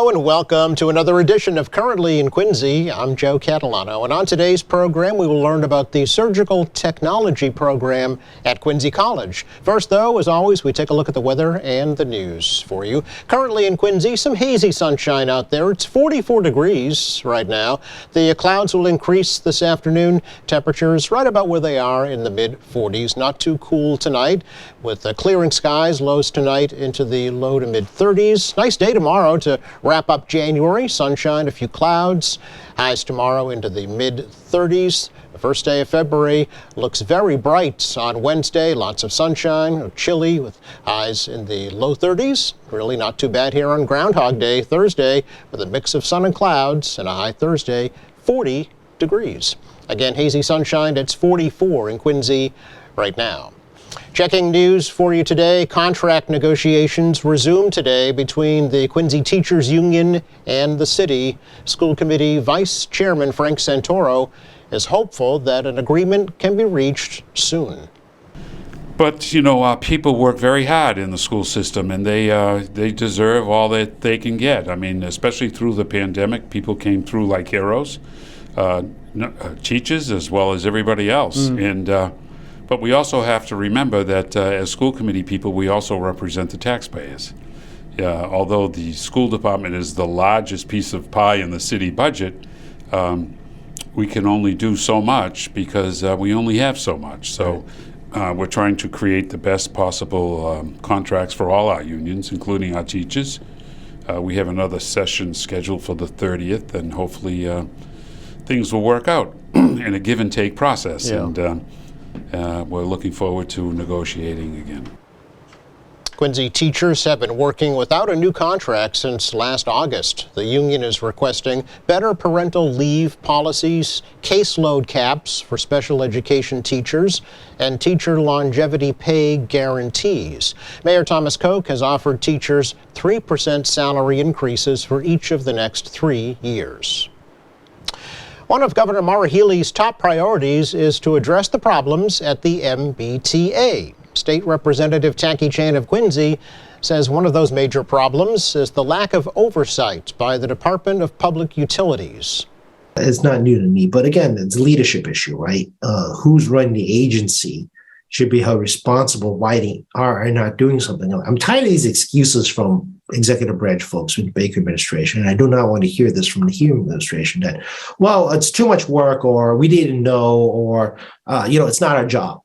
Hello and welcome to another edition of Currently in Quincy. I'm Joe Catalano, and on today's program we will learn about the Surgical Technology program at Quincy College. First though, as always, we take a look at the weather and the news for you. Currently in Quincy, some hazy sunshine out there. It's 44 degrees right now. The clouds will increase this afternoon. Temperatures right about where they are in the mid-40s. Not too cool tonight with clearing skies. Lows tonight into the low to mid-30s. Nice day tomorrow to wrap up January. Sunshine, a few clouds. Highs tomorrow into the mid-30s. The first day of February looks very bright on Wednesday. Lots of sunshine, chilly with highs in the low 30s. Really not too bad here on Groundhog Day, Thursday, with a mix of sun and clouds and a high Thursday, 40 degrees. Again, hazy sunshine. It's 44 in Quincy right now. Checking news for you today. Contract negotiations resume today between the Quincy Teachers Union and the city. School Committee Vice Chairman Frank Santoro is hopeful that an agreement can be reached soon. But, you know, people work very hard in the school system, and they deserve all that they can get. I mean, especially through the pandemic, people came through like heroes, teachers as well as everybody else. But we also have to remember that as school committee people, we also represent the taxpayers. Although the school department is the largest piece of pie in the city budget, we can only do so much because we only have so much. So we're trying to create the best possible contracts for all our unions, including our teachers. We have another session scheduled for the 30th, and hopefully things will work out in a give and take process. Yeah. And we're looking forward to negotiating again. Quincy teachers have been working without a new contract since last August. The union is requesting better parental leave policies, caseload caps for special education teachers, and teacher longevity pay guarantees. Mayor Thomas Koch has offered teachers 3% salary increases for each of the next 3 years. One of Governor Maura Healey's top priorities is to address the problems at the MBTA. State Representative Tacky Chan of Quincy says one of those major problems is the lack of oversight by the Department of Public Utilities. It's not new to me, but again, it's a leadership issue, right? Who's running the agency should be held responsible why they are not doing something. I'm tired of these excuses from executive branch folks in the Baker administration, and I do not want to hear this from the Hume administration that, well, it's too much work, or we didn't know, or, it's not our job.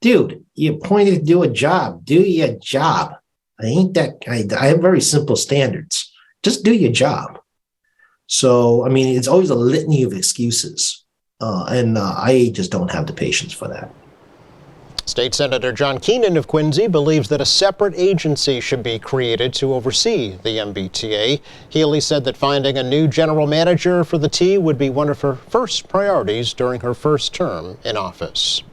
Dude, you're appointed to do a job. Do your job. I have very simple standards. Just do your job. So, I mean, it's always a litany of excuses, and I just don't have the patience for that. State Senator John Keenan of Quincy believes that a separate agency should be created to oversee the MBTA. Healey said that finding a new general manager for the T would be one of her first priorities during her first term in office.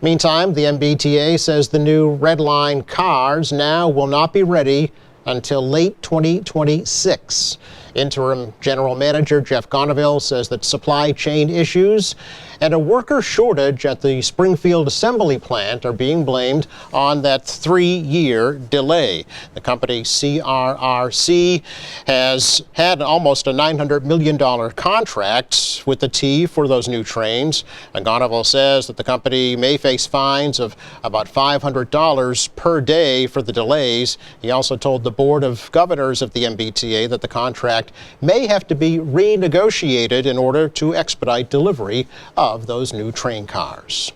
Meantime, the MBTA says the new Red Line cars now will not be ready until late 2026. Interim General Manager Jeff Gonaville says that supply chain issues and a worker shortage at the Springfield Assembly Plant are being blamed on that 3-year delay. The company CRRC has had almost a $900 million contract with the T for those new trains. And Gonaville says that the company may face fines of about $500 per day for the delays. He also told the Board of Governors of the MBTA that the contract may have to be renegotiated in order to expedite delivery of those new train cars.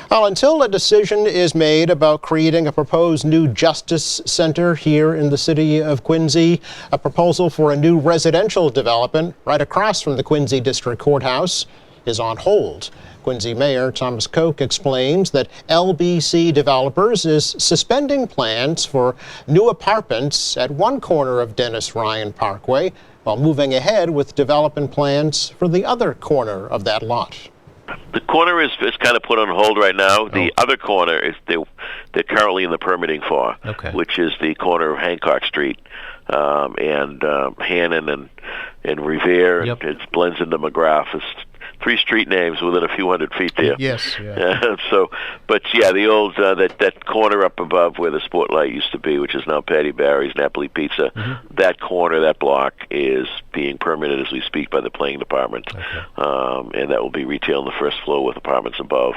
Well, until a decision is made about creating a proposed new justice center here in the city of Quincy, a proposal for a new residential development right across from the Quincy District Courthouse is on hold. Quincy Mayor Thomas Koch explains that LBC Developers is suspending plans for new apartments at one corner of Dennis Ryan Parkway while moving ahead with development plans for the other corner of that lot. The corner is kind of put on hold right now. The other corner is they're currently in the permitting for, which is the corner of Hancock Street and Hannon and Revere. Yep. And it blends into McGrath. It's three street names within a few hundred feet there. Yes. Yeah. But yeah, the old that corner up above where the Sportlight used to be, which is now Patty Barry's Napoli Pizza, that corner, that block is being permitted as we speak by the planning department, and that will be retail on the first floor with apartments above,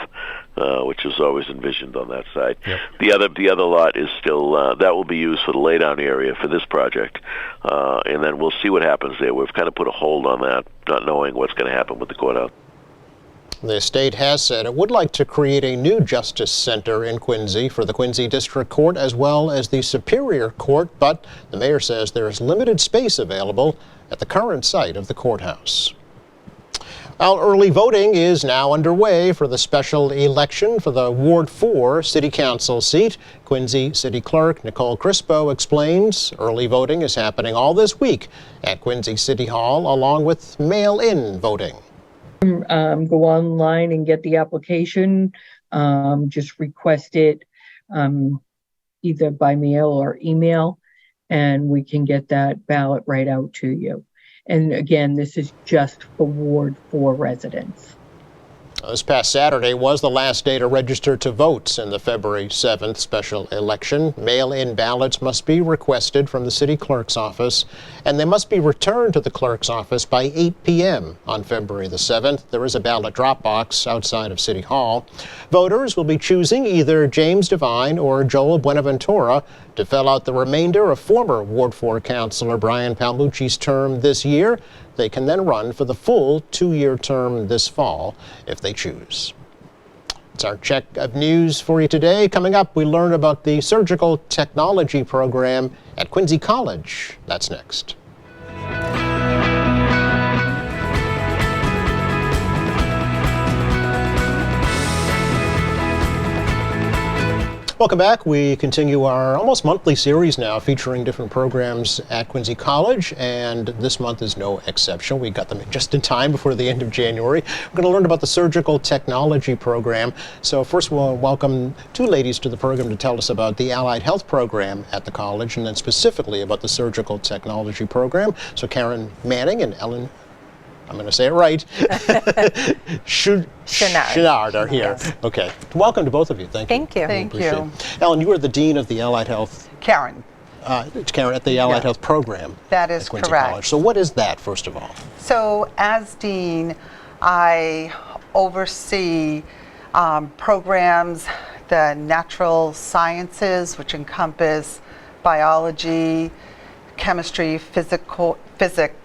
which is always envisioned on that side. Yep. The other lot is still that will be used for the laydown area for this project, and then we'll see what happens there. We've kind of put a hold on that, not knowing what's going to happen with the courthouse. The state has said it would like to create a new justice center in Quincy for the Quincy District Court as well as the Superior Court, but the mayor says there is limited space available at the current site of the courthouse. Well, early voting is now underway for the special election for the Ward 4 City Council seat. Quincy City Clerk Nicole Crispo explains early voting is happening all this week at Quincy City Hall along with mail-in voting. Go online and get the application. Just request it either by mail or email, and we can get that ballot right out to you. And again, this is just for Ward 4 residents. This past Saturday was the last day to register to vote in the February 7th special election. Mail-in ballots must be requested from the city clerk's office, and they must be returned to the clerk's office by 8 p.m. on February the 7th. There is a ballot drop box outside of City Hall. Voters will be choosing either James Devine or Joel Buenaventura to fill out the remainder of former Ward 4 Councilor Brian Palmucci's term this year. They can then run for the full 2-year term this fall if they choose. It's our check of news for you today. Coming up, we learn about the surgical technology program at Quincy College. That's next. Welcome back. We continue our almost monthly series now featuring different programs at Quincy College, and this month is no exception. We got them just in time before the end of January. We're going to learn about the surgical technology program. So first we'll welcome two ladies to the program to tell us about the allied health program at the college and then specifically about the surgical technology program. So Karen Manning and Ellen, I'm going to say it right, Chenard are here. Yes. Okay. Welcome to both of you. Thank you. Thank you. Thank you. Ellen, you are the Dean of the Allied Health. Karen. Karen, at the Allied Health program. That is at Quincy correct. College. So what is that, first of all? So as Dean, I oversee programs, the natural sciences, which encompass biology, chemistry, physics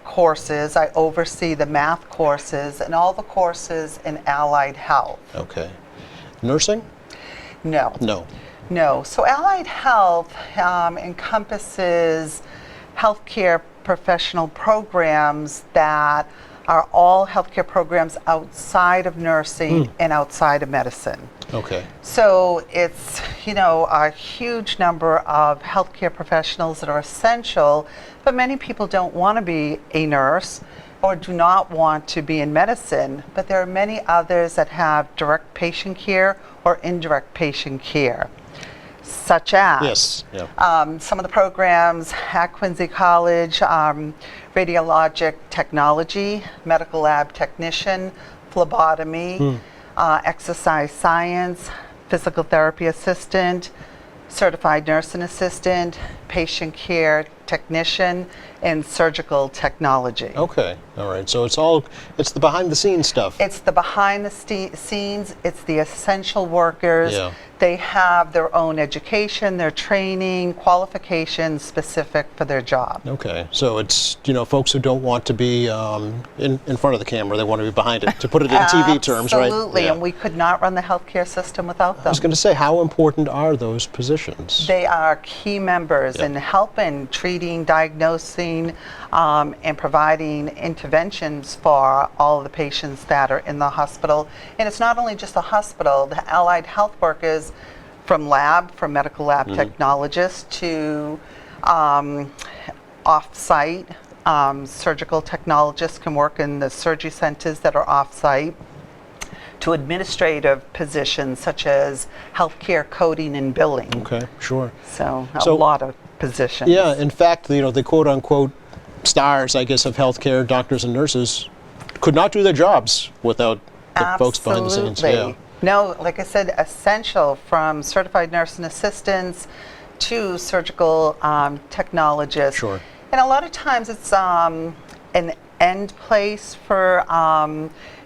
courses. I oversee the math courses and all the courses in allied health. Okay. Nursing? No. No. No. So allied health encompasses healthcare professional programs that are all healthcare programs outside of nursing and outside of medicine. Okay. So it's, a huge number of healthcare professionals that are essential, but many people don't want to be a nurse or do not want to be in medicine, but there are many others that have direct patient care or indirect patient care, such as Yes. Yeah. some of the programs at Quincy College, radiologic technology, medical lab technician, phlebotomy, exercise science, physical therapy assistant, certified nursing assistant, patient care technician, and surgical technology. Okay. All right. So it's the behind the scenes stuff. It's the behind the scenes, it's the essential workers. Yeah. They have their own education, their training, qualifications specific for their job. Okay. So it's, folks who don't want to be in front of the camera, they want to be behind it, to put it in TV terms, right? Absolutely, Yeah. and we could not run the healthcare system without them. I was going to say, how important are those positions? They are key members Yeah. in helping, treating, diagnosing, and providing interventions for all of the patients that are in the hospital. And it's not only just the hospital, the allied health workers from medical lab technologists to off-site surgical technologists can work in the surgery centers that are off-site, to administrative positions such as healthcare coding and billing. Okay, sure. So a lot of positions. Yeah, in fact, the quote-unquote stars, I guess, of healthcare, doctors and nurses, could not do their jobs without the folks behind the scenes. Absolutely. Yeah. No, like I said, essential, from certified nurse and assistants to surgical technologists. Sure. And a lot of times it's an end place for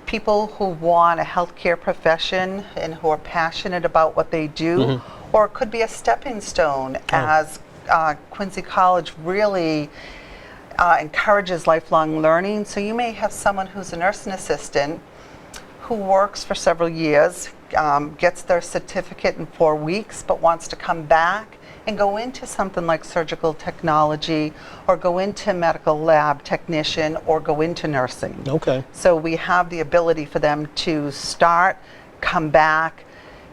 people who want a healthcare profession and who are passionate about what they do, or it could be a stepping stone, as Quincy College really encourages lifelong learning. So you may have someone who's a nursing assistant who works for several years, gets their certificate in 4 weeks, but wants to come back and go into something like surgical technology, or go into medical lab technician, or go into nursing. Okay. So we have the ability for them to start, come back,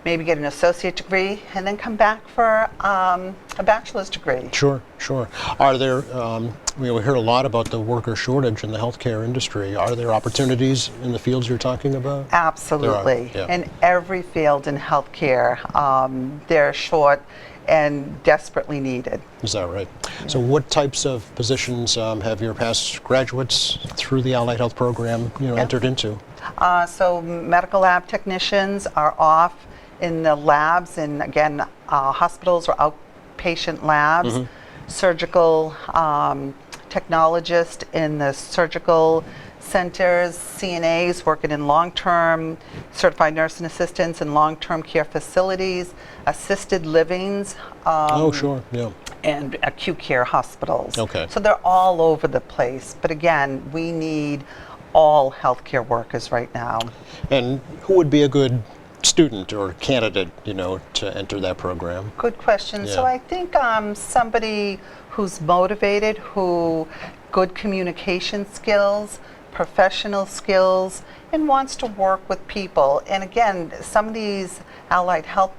maybe get an associate degree, and then come back for a bachelor's degree. Sure, sure. Are there, we heard a lot about the worker shortage in the healthcare industry. Are there opportunities in the fields you're talking about? Absolutely. There are, yeah. In every field in healthcare, they're short and desperately needed. Is that right? So what types of positions have your past graduates through the Allied Health program, entered into? So medical lab technicians are off in the labs, and again, hospitals or outpatient labs. Surgical technologists in the surgical centers, CNAs working in long-term, certified nursing assistants in long-term care facilities, assisted livings, Oh, sure, yeah. and acute care hospitals. Okay. So they're all over the place. But again, we need all healthcare workers right now. And who would be a good student or candidate, to enter that program? Good question. So Yeah. I think somebody who's motivated, who good communication skills, professional skills, and wants to work with people. And again, some of these allied health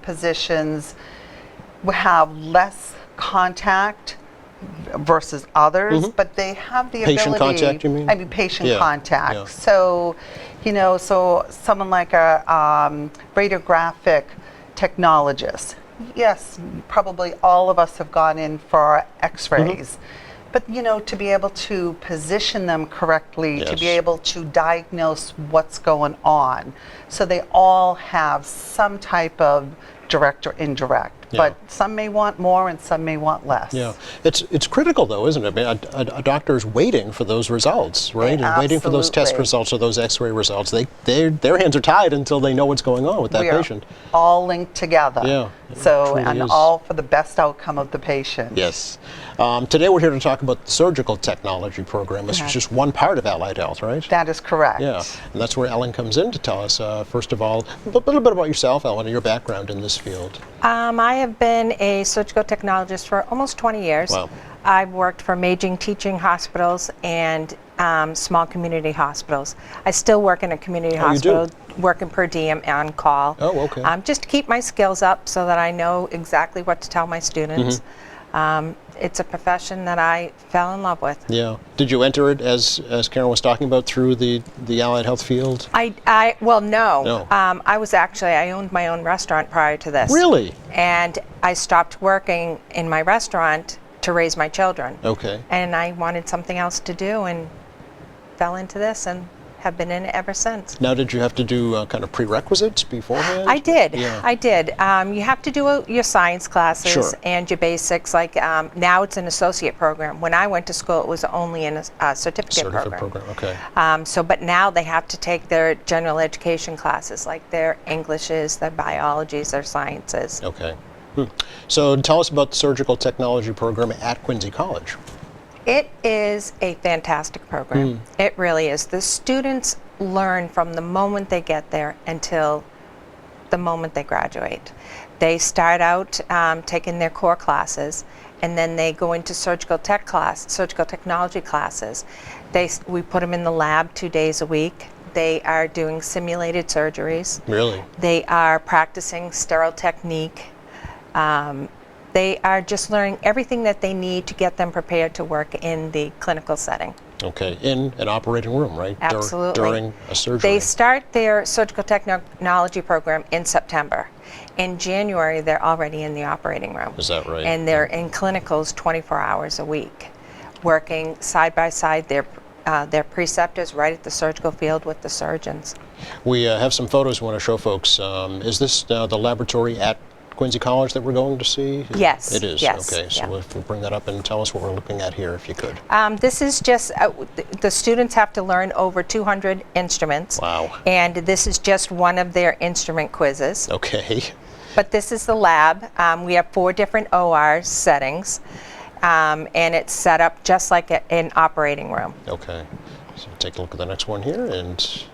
positions will have less contact versus others, but they have the Patient ability. contact, you mean? I mean, patient Yeah, contact. yeah. So, so someone like a radiographic technologist. Yes, probably all of us have gone in for X-rays. But, to be able to position them correctly, to be Yes. able to diagnose what's going on. So they all have some type of direct or indirect. Yeah. But some may want more and some may want less. Yeah, it's critical though, isn't it? I mean, a doctor's waiting for those results, right? And waiting for those test Absolutely. results or those X-ray results. Their hands are tied until they know what's going on with that We are patient. all linked together. Yeah, it So, truly and is. all for the best outcome of the patient. Yes. Today we're here to talk about the surgical technology program. This is just one part of Allied Health, right? That is correct. Yeah, and that's where Ellen comes in to tell us, first of all, a little bit about yourself, Ellen, and your background in this field. I have been a surgical technologist for almost 20 years. Wow. I've worked for major teaching hospitals and small community hospitals. I still work in a community Oh, you do? hospital, working per diem on call. Oh, okay. Just to keep my skills up so that I know exactly what to tell my students. It's a profession that I fell in love with. Yeah. Did you enter it, as Karen was talking about, through the Allied Health field? Well, no. No. I owned my own restaurant prior to this. Really? And I stopped working in my restaurant to raise my children. Okay. And I wanted something else to do and fell into this and have been in it ever since. Now, did you have to do kind of prerequisites beforehand? I did. Yeah. I did. You have to do your science classes Sure. and your basics. Like now it's an associate program. When I went to school, it was only in a certificate program. Okay. But now they have to take their general education classes, like their Englishes, their biologies, their sciences. Okay. So tell us about the surgical technology program at Quincy College. It is a fantastic program. It really is. The students learn from the moment they get there until the moment they graduate. They start out taking their core classes, and then they go into surgical technology classes. We put them in the lab 2 days a week. They are doing simulated surgeries. Really? They are practicing sterile technique. They are just learning everything that they need to get them prepared to work in the clinical setting. Okay. In an operating room, right? Absolutely. During a surgery. They start their surgical technology program in September. In January, they're already in the operating room. Is that right? And they're in clinicals 24 hours a week, working side by side. They're their preceptors right at the surgical field with the surgeons. We have some photos we want to show folks. Is this the laboratory at Quincy College that we're going to see? Yes. It is? Yes, Okay, so yeah. if we'll bring that up and tell us what we're looking at here, if you could. This is just, the students have to learn over 200 instruments. Wow. And this is just one of their instrument quizzes. Okay. But this is the lab. We have 4 different OR settings. And it's set up just like an operating room. Okay. So take a look at the next one here, and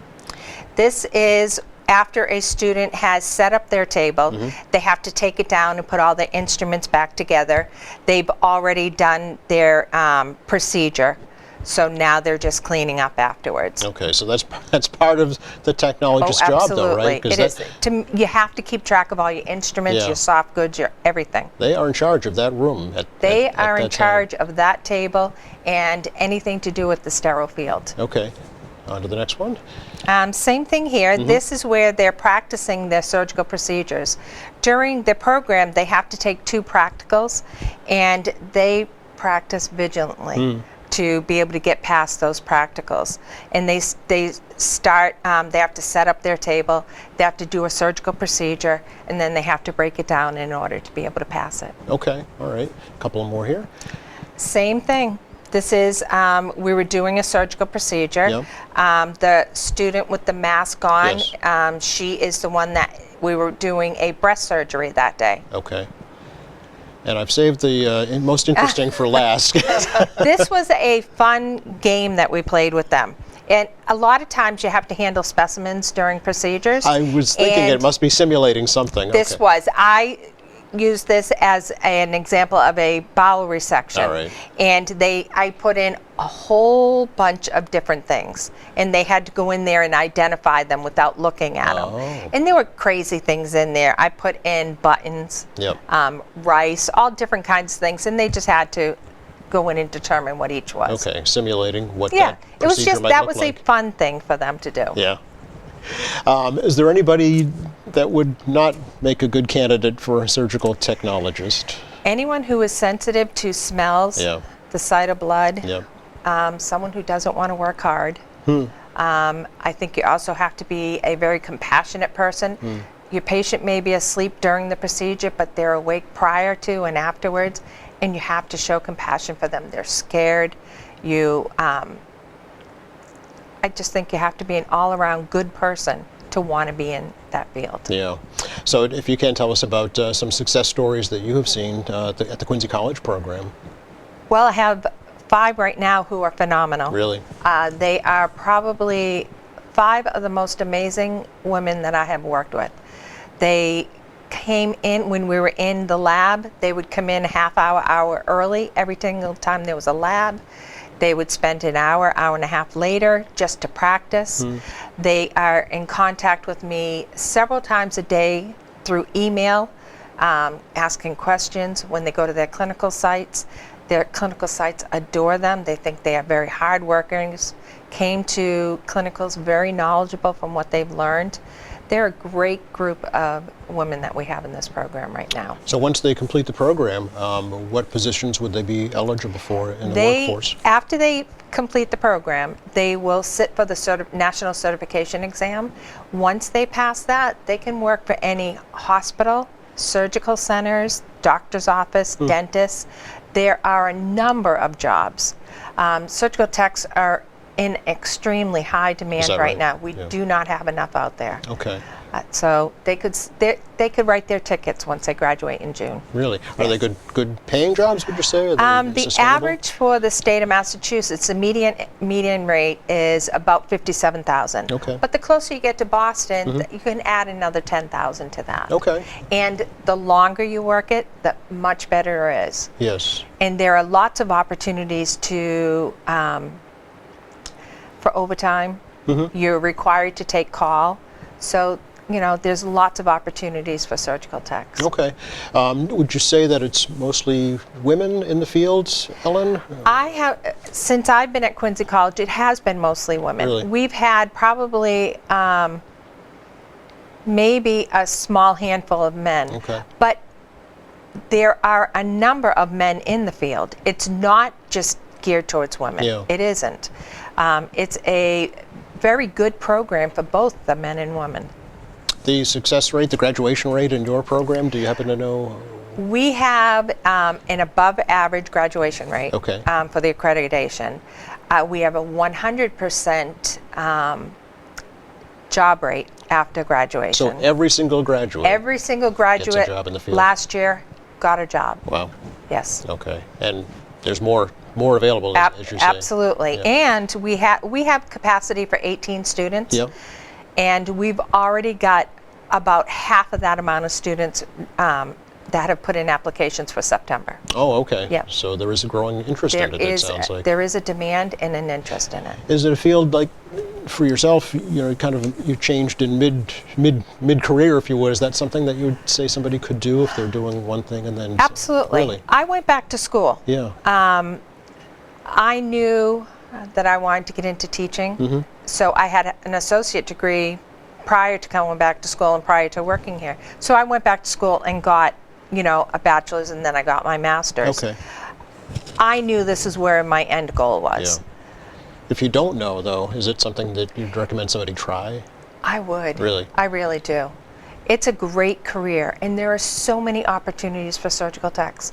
This is after a student has set up their table, they have to take it down and put all the instruments back together. They've already done their procedure, so now they're just cleaning up afterwards. okay, so that's part of the technologist's job, though, right? Absolutely. It is. You have to keep track of all your instruments, Yeah. your soft goods, your everything. They are in charge of that room. They at are in that time. charge of that table and anything to do with the sterile field. Okay. On to the next one. Same thing here. This is where they're practicing their surgical procedures. During the program, they have to take 2 practicals, and they practice vigilantly to be able to get past those practicals. And they start, they have to set up their table, they have to do a surgical procedure, and then they have to break it down in order to be able to pass it. Okay, all right. A couple more here. Same thing. This is, we were doing a surgical procedure. Yep. The student with the mask on, Yes. she is the one that we were doing a breast surgery that day. Okay. And I've saved the most interesting for last. This was a fun game that we played with them. And a lot of times you have to handle specimens during procedures. I was thinking and it must be simulating something. This Okay. was. I used this as an example of a bowel resection. All right. And I put in a whole bunch of different things. And they had to go in there and identify them without looking at Oh. them. And there were crazy things in there. I put in buttons, Yep. rice, all different kinds of things. And they just had to go in and determine what each was. Okay, simulating what Yeah, that it was procedure just, might that look was like. a fun thing for them to do. Yeah. Is there anybody that would not make a good candidate for a surgical technologist? Anyone who is sensitive to smells, Yeah. the sight of blood, Yep. someone who doesn't want to work hard. I think you also have to be a very compassionate person. Your patient may be asleep during the procedure, but they're awake prior to and afterwards, and you have to show compassion for them. They're scared. I just think you have to be an all-around good person to want to be in that field. Yeah. So if you can tell us about some success stories that you have seen at the Quincy College program. Well, I have 5 right now who are phenomenal. Really? They are probably 5 of the most amazing women that I have worked with. They came in when we were in the lab. They would come in a hour early every single time there was a lab. They would spend an hour and a half later just to practice. They are in contact with me several times a day through email, asking questions when they go to their clinical sites. Their clinical sites adore them. They think they are very hard workers, came to clinicals very knowledgeable from what they've learned. They're a great group of women that we have in this program right now. So once they complete the program, what positions would they be eligible for in the workforce? After they complete the program, they will sit for the national certification exam. Once they pass that, they can work for any hospital, surgical centers, doctor's office, dentists. There are a number of jobs. Surgical techs are in extremely high demand that right right? now. We Yeah. do not have enough out there. Okay. So they could write their tickets once they graduate in June. Really? Are they good paying jobs, would you say? Are they The sustainable? average for the state of Massachusetts, the median rate is about $57,000. Okay. But the closer you get to Boston, you can add another $10,000 to that. Okay. And the longer you work it, the much better it is. Yes. And there are lots of opportunities to for overtime. You're required to take call. So, there's lots of opportunities for surgical techs. Okay. Would you say that it's mostly women in the field, Ellen? Since I've been at Quincy College, it has been mostly women. Really? We've had probably maybe a small handful of men. Okay. But there are a number of men in the field. It's not just geared towards women. Yeah. It isn't. It's a very good program for both the men and women. The success rate, the graduation rate in your program, do you happen to know? We have an above average graduation rate Okay. for the accreditation. We have a 100% job rate after graduation. So every single graduate? Every single graduate job in the field. last year got a job. Wow. Yes. Okay. And there's more available, as you say. Absolutely. Yeah. And we have capacity for 18 students. Yep. And we've already got about half of that amount of students that have put in applications for September. Oh, okay. Yep. So there is a growing interest in it, it sounds like. There is a demand and an interest in it. Is it a field like, for yourself, you changed in mid-career, if you would. Is that something that you would say somebody could do if they're doing one thing and then... Absolutely. Really? I went back to school. Yeah. I knew that I wanted to get into teaching. Mm-hmm. So I had an associate degree prior to coming back to school and prior to working here. So I went back to school and got, a bachelor's, and then I got my master's. Okay. I knew this is where my end goal was. Yeah. If you don't know, though, is it something that you'd recommend somebody try? I would. Really? I really do. It's a great career, and there are so many opportunities for surgical techs.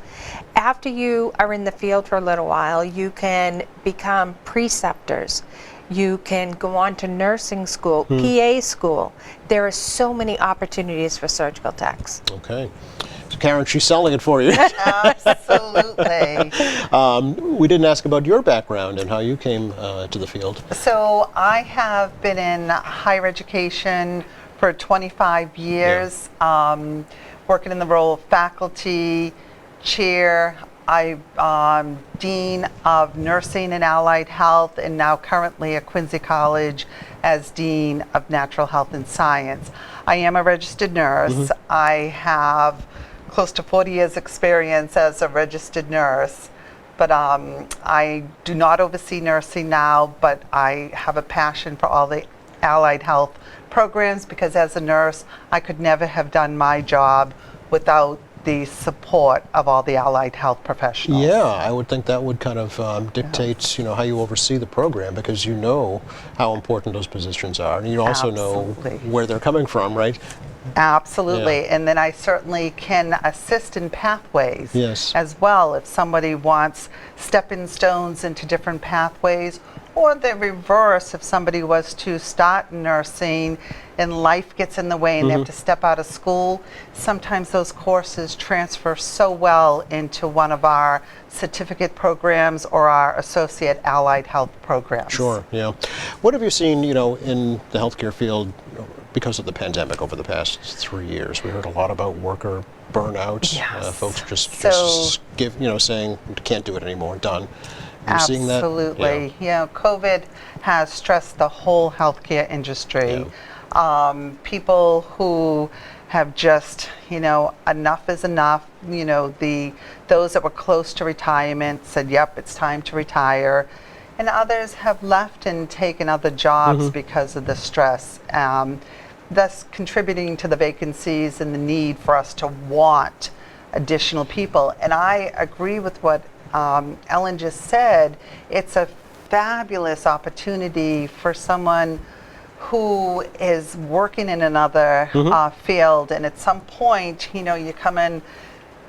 After you are in the field for a little while, you can become preceptors. You can go on to nursing school, PA school. There are so many opportunities for surgical techs. Okay. So Karen, she's selling it for you. Absolutely. We didn't ask about your background and how you came to the field. So I have been in higher education for 25 years, working in the role of faculty, chair. I'm Dean of Nursing and Allied Health, and now currently at Quincy College as Dean of Natural Health and Science. I am a registered nurse. I have close to 40 years experience as a registered nurse, but I do not oversee nursing now, but I have a passion for all the allied health programs, because as a nurse, I could never have done my job without the support of all the allied health professionals. Yeah, I would think that would kind of dictate, how you oversee the program, because you know how important those positions are, and you also Absolutely. know where they're coming from, right? Absolutely. Yeah. And then I certainly can assist in pathways Yes. as well. If somebody wants stepping stones into different pathways, or the reverse, if somebody was to start nursing and life gets in the way and they have to step out of school, sometimes those courses transfer so well into one of our certificate programs or our associate allied health programs. Sure, yeah. What have you seen, in the healthcare field because of the pandemic over the past 3 years? We heard a lot about worker burnout. Yes. Folks just give, saying, can't do it anymore, done. Are you seeing that? Absolutely. COVID has stressed the whole healthcare industry. People who have just, enough is enough. Those that were close to retirement said, yep, it's time to retire. And others have left and taken other jobs because of the stress, thus contributing to the vacancies and the need for us to want additional people. And I agree with what Ellen just said. It's a fabulous opportunity for someone who is working in another field, and at some point, you come in,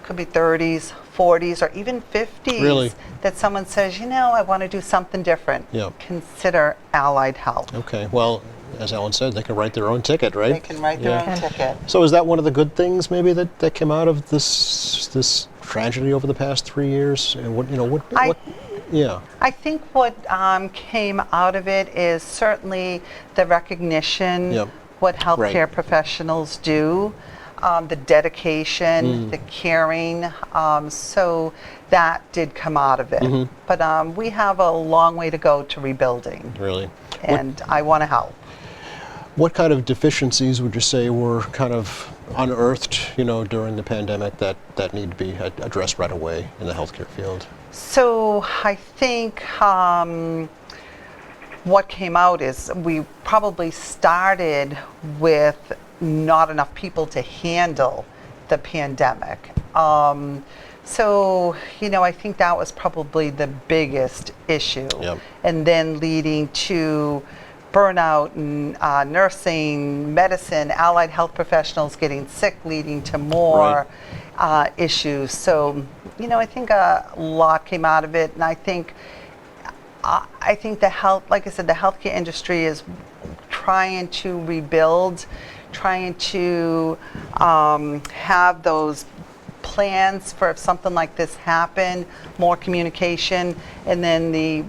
could be 30s, 40s, or even 50s, Really? that someone says, I want to do something different. Yeah. Consider allied health. Okay, well, as Ellen said, they can write their own ticket, right? They can write their own ticket. So is that one of the good things maybe that came out of this tragedy over the past 3 years? And I think what came out of it is certainly the recognition, what healthcare professionals do, the dedication, the caring. So that did come out of it. But we have a long way to go to rebuilding. Really? And I want to help. What kind of deficiencies would you say were kind of unearthed, during the pandemic that need to be addressed right away in the healthcare field? So I think what came out is we probably started with not enough people to handle the pandemic. So, I think that was probably the biggest issue. Yep. And then leading to burnout in nursing, medicine, allied health professionals getting sick, leading to more issues. So, I think a lot came out of it. And I think the like I said, the healthcare industry is trying to rebuild, trying to have those plans for if something like this happened, more communication, and then the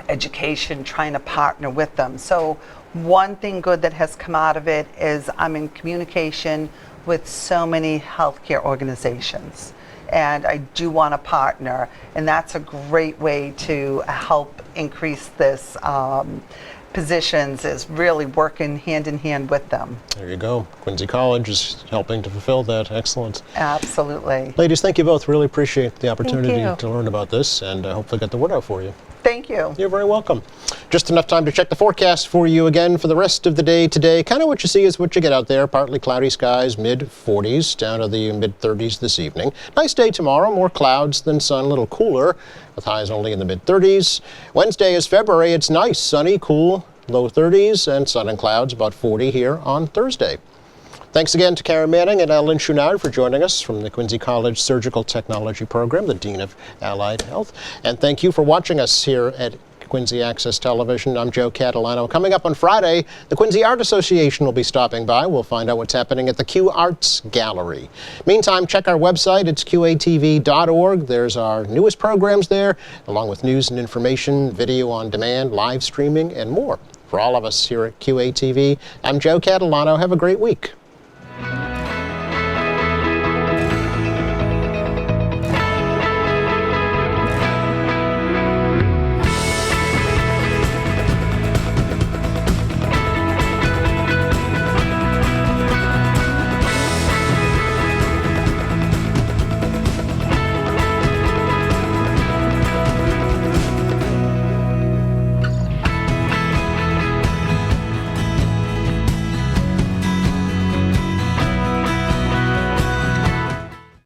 education, trying to partner with them. So one thing good that has come out of it is I'm in communication with so many healthcare organizations, and I do want to partner, and that's a great way to help increase this positions, is really working hand in hand with them. There you go. Quincy College is helping to fulfill that. Excellent. Absolutely. Ladies, thank you both. Really appreciate the opportunity you. to learn about this, and hopefully get the word out for you. Thank you. You're very welcome. Just enough time to check the forecast for you again for the rest of the day today. Kind of what you see is what you get out there. Partly cloudy skies, mid-40s down to the mid-30s this evening. Nice day tomorrow, more clouds than sun, a little cooler, with highs only in the mid-30s. Wednesday is February. It's nice, sunny, cool, low 30s, and sun and clouds about 40 here on Thursday. Thanks again to Karen Manning and Ellen Chouinard for joining us from the Quincy College Surgical Technology Program, the Dean of Allied Health. And thank you for watching us here at Quincy Access Television. I'm Joe Catalano. Coming up on Friday, the Quincy Art Association will be stopping by. We'll find out what's happening at the Q Arts Gallery. Meantime, check our website. It's qatv.org. There's our newest programs there, along with news and information, video on demand, live streaming, and more. For all of us here at QATV, I'm Joe Catalano. Have a great week.